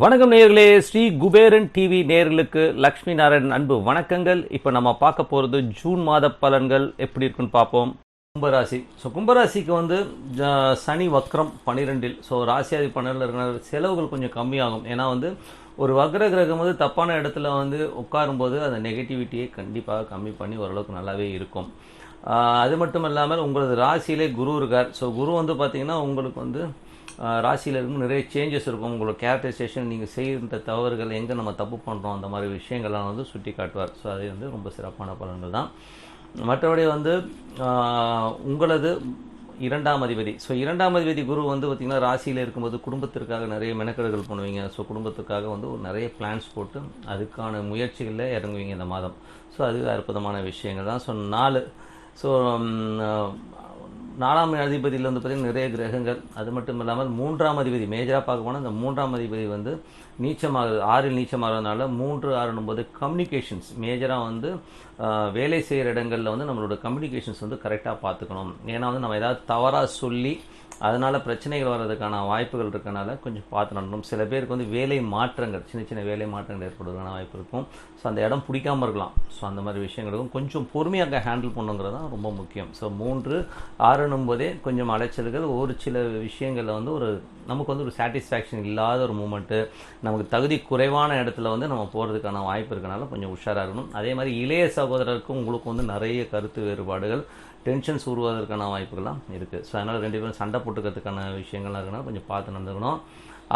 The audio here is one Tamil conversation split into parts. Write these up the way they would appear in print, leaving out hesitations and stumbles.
வணக்கம் நேயர்களே, ஸ்ரீ குபேரன் டிவி நேயர்களுக்கு லக்ஷ்மி நாராயணன் அன்பு வணக்கங்கள். இப்போ நம்ம பார்க்க போகிறது ஜூன் மாத பலன்கள் எப்படி இருக்குன்னு பார்ப்போம். கும்பராசி. கும்பராசிக்கு வந்து சனி வக்ரம் 12. ராசியாதி 12 இருக்கிற செலவுகள் கொஞ்சம் கம்மியாகும். ஏன்னா வந்து ஒரு வக்ர கிரகம் வந்து தப்பான இடத்துல வந்து உட்காரும்போது அந்த நெகட்டிவிட்டியை கண்டிப்பாக கம்மி பண்ணி ஓரளவுக்கு நல்லாவே இருக்கும். அது மட்டும் இல்லாமல் உங்களது ராசியிலே குரு இருக்கார். குரு வந்து பார்த்திங்கன்னா உங்களுக்கு வந்து ராசியில் இருக்கும் நிறைய சேஞ்சஸ் இருக்கும். உங்களோட கேரக்டரைசேஷன், நீங்கள் செய்கின்ற தவறுகள், எங்கே நம்ம தப்பு பண்ணுறோம், அந்த மாதிரி விஷயங்கள்லாம் வந்து சுட்டி காட்டுவார். அது வந்து ரொம்ப சிறப்பான பலன்கள் தான். மற்றபடி வந்து உங்களது 2ஆம் அதிபதி. 2ஆம் அதிபதி குரு வந்து பார்த்திங்கன்னா ராசியில் இருக்கும்போது குடும்பத்திற்காக நிறைய மெனக்கெடுகள் பண்ணுவீங்க. குடும்பத்துக்காக வந்து நிறைய பிளான்ஸ் போட்டு அதுக்கான முயற்சிகளில் இறங்குவீங்க இந்த மாதம். அது அற்புதமான விஷயங்கள் தான். 4 4ஆம் அதிபதியில் வந்து பார்த்திங்கன்னா நிறைய கிரகங்கள். அது மட்டும் இல்லாமல் 3ஆம் அதிபதி மேஜராக பார்க்க போனால் இந்த 3ஆம் அதிபதி வந்து நீச்சமாகுது. 6ல் நீச்சமாகிறதுனால 3, 6 கம்யூனிகேஷன்ஸ் மேஜராக வந்து வேலை செய்கிற இடங்களில் வந்து நம்மளோட கம்யூனிகேஷன்ஸ் வந்து கரெக்டாக பார்த்துக்கணும். ஏன்னா வந்து நம்ம ஏதாவது தவறாக சொல்லி அதனால் பிரச்சனைகள் வர்றதுக்கான வாய்ப்புகள் இருக்கனால கொஞ்சம் பார்த்து நடக்கணும். சில பேருக்கு வந்து வேலை மாற்றங்கள், சின்ன சின்ன வேலை மாற்றங்கள் ஏற்படுவதற்கான வாய்ப்பு இருக்கும். அந்த இடம் பிடிக்காமல் இருக்கலாம். அந்த மாதிரி விஷயங்களுக்கும் கொஞ்சம் பொறுமையாக ஹேண்டில் பண்ணுங்கிறது தான் ரொம்ப முக்கியம். 3, 6 கொஞ்சம் அலைச்சல்கள். ஒரு சில விஷயங்களில் வந்து நமக்கு வந்து ஒரு சாட்டிஸ்ஃபேக்ஷன் இல்லாத ஒரு மூமெண்ட்டு, நமக்கு தகுதி குறைவான இடத்துல வந்து நம்ம போகிறதுக்கான வாய்ப்பு இருக்கனால கொஞ்சம் உஷாராக இருக்கணும். அதே மாதிரி இளைய சகோதரருக்கும் உங்களுக்கு வந்து நிறைய கருத்து வேறுபாடுகள், டென்ஷன்ஸ் உருவாவதற்கான வாய்ப்புகள்லாம் இருக்குது. அதனால் 2 பேரும் சண்டை போட்டுக்கிறதுக்கான விஷயங்கள்லாம் இருக்கனால கொஞ்சம் பார்த்து நடந்துக்கணும்.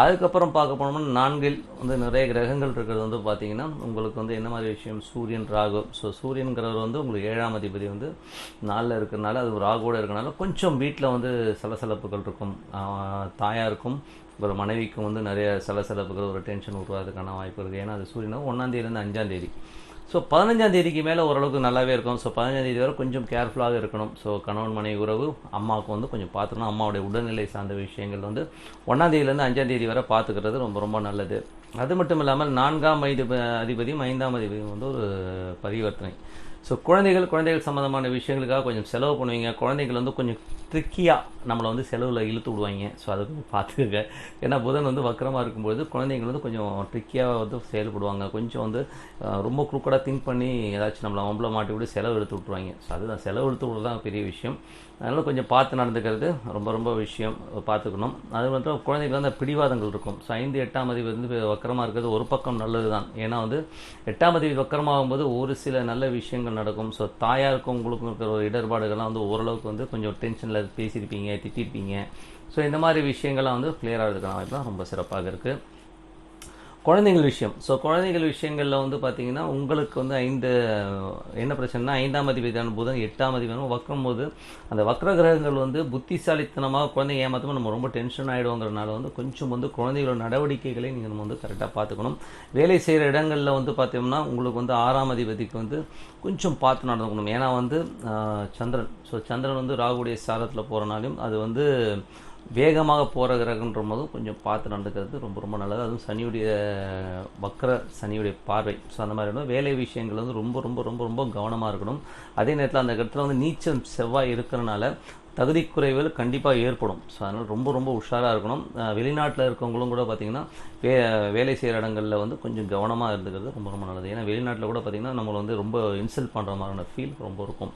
அதுக்கப்புறம் பார்க்க போனோம்னா 4ல் வந்து நிறைய கிரகங்கள் இருக்கிறது வந்து பார்த்திங்கன்னா உங்களுக்கு வந்து என்ன மாதிரி விஷயம், சூரியன், ராகு. சூரியன்கிறவர் வந்து உங்களுக்கு 7ஆம் அதிபதி வந்து 4ல் இருக்கிறனால, அது ராகுவோடு இருக்கிறனால கொஞ்சம் வீட்டில் வந்து சலசலப்புகள் இருக்கும். தாயாருக்கும் ஒரு மனைவிக்கும் வந்து நிறைய சலசலப்புகள், ஒரு டென்ஷன் உருவாகிறதுக்கான வாய்ப்பு இருக்குது. ஏன்னா அது சூரியன் 1ஆம் தேதியிலேருந்து 5ஆம் தேதி. 15ஆம் தேதிக்கு மேலே ஓரளவுக்கு நல்லாவே இருக்கும். 15ஆம் தேதி வரை கொஞ்சம் கேர்ஃபுல்லாக இருக்கணும். கணவன் மனைவி உறவு, அம்மாவுக்கு வந்து கொஞ்சம் பார்த்துக்கணும். அம்மாவுடைய உடல்நிலை சார்ந்த விஷயங்கள் வந்து 1ஆம் தேதியிலேருந்து 5ஆம் தேதி வரை பார்த்துக்கிறது ரொம்ப ரொம்ப நல்லது. அது மட்டும் இல்லாமல் 4ஆம் அதிபதியும் 5ஆம் அதிபதியும் வந்து ஒரு பரிவர்த்தனை. குழந்தைகள் சம்மந்தமான விஷயங்களுக்காக கொஞ்சம் செலவு பண்ணுவீங்க. குழந்தைகள் வந்து கொஞ்சம் ட்ரிக்கியாக நம்மளை வந்து செலவில் இழுத்து விடுவாங்க. அதை கொஞ்சம் பார்த்துக்கங்க. ஏன்னா புதன் வந்து வக்கரமாக இருக்கும்போது குழந்தைங்கள் வந்து கொஞ்சம் ட்ரிக்கியாக வந்து செயல்படுவாங்க. கொஞ்சம் வந்து ரொம்ப குறுக்கடாக திங்க் பண்ணி ஏதாச்சும் நம்மளை வம்பளை மாட்டி விட்டு செலவு எடுத்து விட்ருவாங்க. அதுதான் செலவு எடுத்து விட்றது தான் பெரிய விஷயம். அதனால் கொஞ்சம் பார்த்து நடந்துக்கிறது ரொம்ப ரொம்ப விஷயம், பார்த்துக்கணும். அது மட்டும் குழந்தைகள் வந்து பிடிவாதங்கள் இருக்கும். 5, 8ஆம் அதிபதி வந்து வக்கரமாக இருக்கிறது ஒரு பக்கம் நல்லது தான். ஏன்னா வந்து 8ஆம் அதிபதி வக்கரமாகும்போது ஒரு சில நல்ல விஷயங்கள் நடக்கும். தாயாருக்கும் உங்களுக்கும் இருக்கிற ஒரு இடர்பாடுகள்லாம் வந்து ஓரளவுக்கு வந்து கொஞ்சம் டென்ஷனில் பேசியிருப்பீங்க, திட்டிருப்பீங்க. இந்த மாதிரி விஷயங்கள்லாம் வந்து கிளியர் ஆகிறதுக்கான வாய்ப்பு தான் ரொம்ப சிறப்பாக இருக்குது. குழந்தைகள் விஷயம். குழந்தைகள் விஷயங்களில் வந்து பார்த்திங்கன்னா உங்களுக்கு வந்து என்ன பிரச்சனைனா 5ஆம் அதிபதியான புதன் 8ஆம் அதிபதி வக்கரம் போது அந்த வக்ர கிரகங்கள் வந்து புத்திசாலித்தனமாக குழந்தைங்க ஏமாற்றமாக நம்ம ரொம்ப டென்ஷன் ஆகிடுவோங்கிறனால வந்து கொஞ்சம் வந்து குழந்தைகளோட நடவடிக்கைகளை நீங்கள் நம்ம வந்து கரெக்டாக பார்த்துக்கணும். வேலை செய்கிற இடங்களில் வந்து பார்த்தோம்னா உங்களுக்கு வந்து 6ஆம் அதிபதிக்கு வந்து கொஞ்சம் பார்த்து நடந்துக்கணும். ஏன்னா வந்து சந்திரன் சந்திரன் வந்து ராகுடைய சாரத்தில் போகிறனாலையும் அது வந்து வேகமாக போகிற கிரகன்ற போதும் கொஞ்சம் பார்த்து நடந்துக்கிறது ரொம்ப ரொம்ப நல்லது. அதுவும் சனியுடைய சனியுடைய பார்வை. அந்த மாதிரி வேலை விஷயங்கள் வந்து ரொம்ப ரொம்ப ரொம்ப ரொம்ப கவனமாக இருக்கணும். அதே நேரத்தில் அந்த இடத்துல வந்து நீச்சல் செவ்வாய் இருக்கிறனால தகுதி குறைவுகள் கண்டிப்பாக ஏற்படும். அதனால் ரொம்ப ரொம்ப உஷாராக இருக்கணும். வெளிநாட்டில் இருக்கவங்களும் கூட பார்த்திங்கன்னா வேலை செய்கிற இடங்களில் வந்து கொஞ்சம் கவனமாக இருந்துக்கிறது ரொம்ப ரொம்ப நல்லது. ஏன்னா வெளிநாட்டில் கூட பார்த்திங்கன்னா நம்மளை வந்து ரொம்ப இன்சல்ட் பண்ணுற மாதிரியான ஃபீல் ரொம்ப இருக்கும்.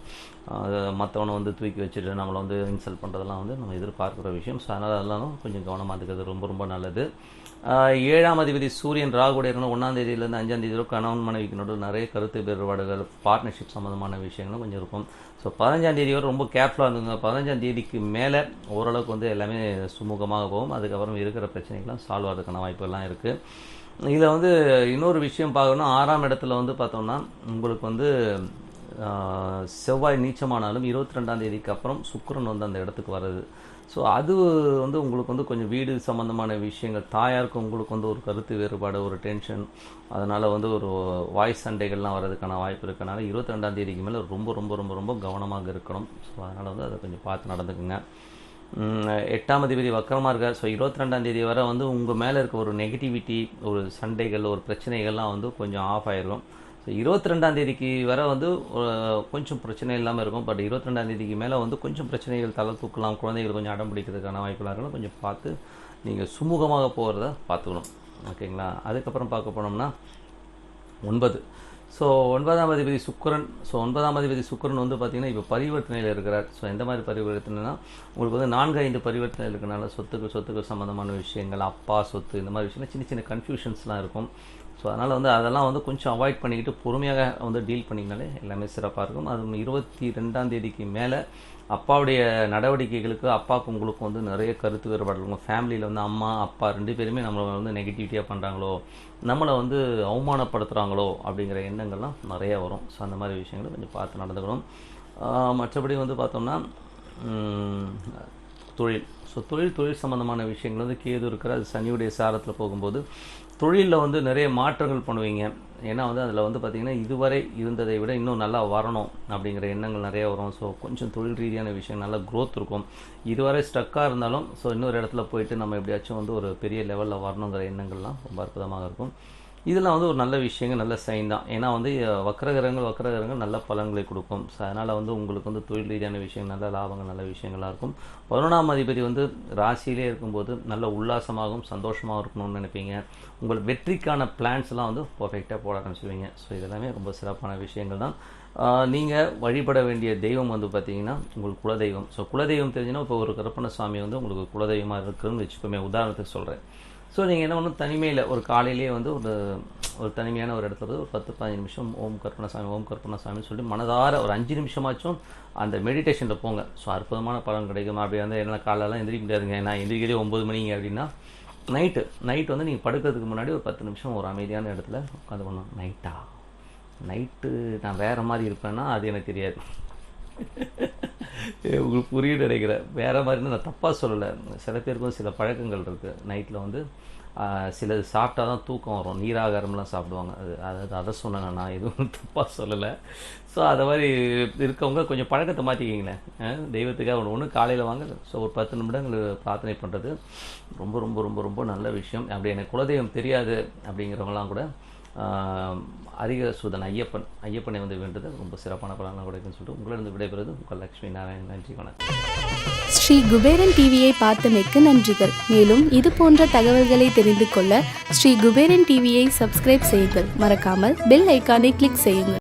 மற்றவனை வந்து தூக்கி வச்சுட்டு நம்மளை வந்து இன்சல்ட் பண்ணுறதெல்லாம் வந்து நம்ம எதிர்பார்க்குற விஷயம். அதனால் அதெல்லாம் கொஞ்சம் கவனமாக இருக்கிறது ரொம்ப ரொம்ப நல்லது. 7ஆம் அதிபதி சூரியன் ராகுடைய 1ஆம் தேதியிலேருந்து 5ஆம் தேதி வரை கணவன் மனைவிக்கு நடுவில் நிறைய கருத்து வேறுபாடுகள், பார்ட்னர்ஷிப் சம்மந்தமான விஷயங்களும் கொஞ்சம் இருக்கும். 15ஆம் தேதி வரை ரொம்ப கேர்ஃபுல்லாக இருந்துங்க. 15ஆம் தேதிக்கு மேலே ஓரளவுக்கு வந்து எல்லாமே சுமூகமாக போகும். அதுக்கப்புறம் இருக்கிற பிரச்சனைகள்லாம் சால்வ் ஆகிறதுக்கான வாய்ப்புகள்லாம் இருக்குது. இதில் வந்து இன்னொரு விஷயம் பார்க்கணும். 6ஆம் இடத்துல வந்து பார்த்தோம்னா உங்களுக்கு வந்து செவ்வாய் நீச்சமானாலும் 22ஆம் தேதிக்கு அப்புறம் சுக்கிரன் வந்து அந்த இடத்துக்கு வர்றது. அது வந்து உங்களுக்கு வந்து கொஞ்சம் வீடு சம்மந்தமான விஷயங்கள், தாயாருக்கு உங்களுக்கு வந்து ஒரு கருத்து வேறுபாடு, ஒரு டென்ஷன், அதனால் வந்து ஒரு வாய்ஸ் சண்டைகள்லாம் வர்றதுக்கான வாய்ப்பு இருக்கனால 22ஆம் தேதிக்கு மேலே ரொம்ப ரொம்ப ரொம்ப ரொம்ப கவனமாக இருக்கணும். அதனால் வந்து அதை கொஞ்சம் பார்த்து நடந்துக்குங்க. 8ஆம் அதிபதி வக்கரமாக இருக்கார். 22ஆம் தேதி வரை வந்து உங்கள் மேலே இருக்க ஒரு நெகட்டிவிட்டி, ஒரு சண்டைகள், ஒரு பிரச்சனைகள்லாம் வந்து கொஞ்சம் ஆஃப் ஆகிருக்கும். 22ஆம் தேதிக்கு வர வந்து கொஞ்சம் பிரச்சனை இல்லாமல் இருக்கும். பட் 22ஆம் தேதிக்கு மேலே வந்து கொஞ்சம் பிரச்சனைகள் தலை தூக்கலாம், குழந்தைகள் கொஞ்சம் அடம் பிடிக்கிறதுக்கான வாய்ப்புலாம் இருக்கணும். கொஞ்சம் பார்த்து நீங்கள் சுமூகமாக போகிறத பார்த்துக்கணும். ஓகேங்களா? அதுக்கப்புறம் பார்க்க போனோம்னா 9. ஸோ 9ஆம் அதிபதி சுக்கிரன். ஸோ 9ஆம் அதிபதி சுக்கிரன் வந்து பார்த்திங்கன்னா இப்போ பரிவர்த்தனையில் இருக்கிறார். ஸோ எந்த மாதிரி பரிவர்த்தனைனா உங்களுக்கு வந்து 4-5 பரிவர்த்தனை இருக்கிறனால சொத்துக்கள் சம்மந்தமான விஷயங்கள், அப்பா சொத்து, இந்த மாதிரி விஷயங்கள் சின்ன சின்ன கன்ஃபியூஷன்ஸ்லாம் இருக்கும். ஸோ அதனால் வந்து அதெல்லாம் வந்து கொஞ்சம் அவாய்ட் பண்ணிக்கிட்டு பொறுமையாக வந்து டீல் பண்ணிங்கனாலே எல்லாமே சிறப்பாக இருக்கும். அது 22ஆம் தேதிக்கு மேலே அப்பாவுடைய நடவடிக்கைகளுக்கு அப்பாவுக்கு உங்களுக்கும் வந்து நிறைய கருத்து வேறுபாடு இருக்கும். ஃபேமிலியில் வந்து அம்மா அப்பா 2 பேருமே நம்மளை வந்து நெகட்டிவிட்டியாக பண்ணுறாங்களோ, நம்மளை வந்து அவமானப்படுத்துகிறாங்களோ அப்படிங்கிற எண்ணங்கள்லாம் நிறையா வரும். ஸோ அந்த மாதிரி விஷயங்களை கொஞ்சம் பார்த்து நடந்துக்கணும். மற்றபடி வந்து பார்த்தோம்னா தொழில். ஸோ தொழில் சம்மந்தமான விஷயங்கள் வந்து கேது இருக்கிற அது சனியுடைய சாரத்தில் போகும்போது தொழிலில் வந்து நிறைய மாற்றங்கள் பண்ணுவீங்க. ஏன்னா வந்து அதில் வந்து பார்த்திங்கன்னா இதுவரை இருந்ததை விட இன்னும் நல்லா வரணும் அப்படிங்கிற எண்ணங்கள் நிறைய வரும். ஸோ கொஞ்சம் தொழில் ரீதியான விஷயம் நல்லா க்ரோத் இருக்கும். இதுவரை ஸ்டக்காக இருந்தாலும் ஸோ இன்னொரு இடத்துல போயிட்டு நம்ம எப்படியாச்சும் வந்து ஒரு பெரிய லெவலில் வரணுங்கிற எண்ணங்கள்லாம் ரொம்ப அற்புதமாக இருக்கும். இதெல்லாம் வந்து ஒரு நல்ல விஷயங்கள், நல்ல சைன் தான். ஏன்னா வந்து வக்கரகிரகங்கள் நல்ல பலன்களை கொடுக்கும். ஸோ அதனால் வந்து உங்களுக்கு வந்து தொழில் ரீதியான விஷயங்கள், நல்ல லாபங்கள், நல்ல விஷயங்களாக இருக்கும். 11ஆம் அதிபதி வந்து ராசியிலே இருக்கும்போது நல்ல உல்லாசமாகவும் சந்தோஷமாகவும் இருக்கணும்னு நினைப்பீங்க. உங்கள் வெற்றிக்கான பிளான்ஸ்லாம் வந்து பர்ஃபெக்டாக போட ஆரம்பிச்சுவீங்க. ஸோ இதெல்லாமே ரொம்ப சிறப்பான விஷயங்கள் தான். நீங்கள் வழிபட வேண்டிய தெய்வம் வந்து பார்த்திங்கன்னா உங்களுக்கு குலதெய்வம். ஸோ குலதெய்வம் தெரிஞ்சுன்னா இப்போ ஒரு கருப்பண்ண சாமி வந்து உங்களுக்கு குலதெய்வமாக இருக்குதுன்னு வச்சுக்கோமே, உதாரணத்துக்கு சொல்கிறேன். ஸோ நீங்கள் என்ன பண்ணணும், தனிமையில் ஒரு காலையிலேயே வந்து ஒரு தனிமையான ஒரு இடத்துல ஒரு 10-15 நிமிஷம் ஓம் கருப்பண்ணசாமின்னு சொல்லி மனதார ஒரு 5 நிமிஷமாச்சும் அந்த மெடிடேஷனில் போங்க. ஸோ அற்புதமான பலன் கிடைக்கும். அப்படி வந்து என்ன காலையெல்லாம் எந்திரிக்க முடியாதுங்க, நான் எந்திரிக்கிறதே 9 மணிங்க அப்படின்னா நைட்டு வந்து நீங்கள் படுக்கிறதுக்கு முன்னாடி ஒரு 10 நிமிஷம் ஒரு அமைதியான இடத்துல உட்காந்து பண்ணணும். நைட்டு நான் வேறு மாதிரி இருப்பேன்னா அது எனக்கு தெரியாது. உங்களுக்கு புரியுது நினைக்கிறேன். வேறு மாதிரின்னு நான் தப்பாக சொல்லலை. சில பேருக்கும் சில பழக்கங்கள் இருக்குது. நைட்டில் வந்து சிலது சாப்பிட்டா தான் தூக்கம் வரும், நீராகாரம்லாம் சாப்பிடுவாங்க. அதை சொன்னேன், நான் எதுவும் தப்பாக சொல்லலை. ஸோ அதை மாதிரி இருக்கவங்க கொஞ்சம் பழக்கத்தை மாற்றிக்கிங்களேன். தெய்வத்துக்காக ஒன்று காலையில் வாங்க. ஸோ ஒரு 10 நிமிடங்கள் பிரார்த்தனை பண்ணுறது ரொம்ப ரொம்ப ரொம்ப ரொம்ப நல்ல விஷயம். அப்படி எனக்கு குலதெய்வம் தெரியாது அப்படிங்கிறவங்களாம் கூட அதிகசூதன் ஐயப்பனை வந்து வேண்டது ரொம்ப சிறப்பான பலன்கள் கிடைக்குன்னு சொல்லிட்டு உங்களிடம் விடைபெறுவது உங்கள் லட்சுமி நாராயணன். நன்றி, வணக்கம். ஸ்ரீ குபேரன் டிவியை பார்த்தமைக்கு நன்றிகள். மேலும் இது போன்ற தகவல்களை தெரிந்து கொள்ள ஸ்ரீ குபேரன் டிவியை சப்ஸ்கிரைப் செய்யுங்கள். மறக்காமல் பெல் ஐக்கானை கிளிக் செய்யுங்கள்.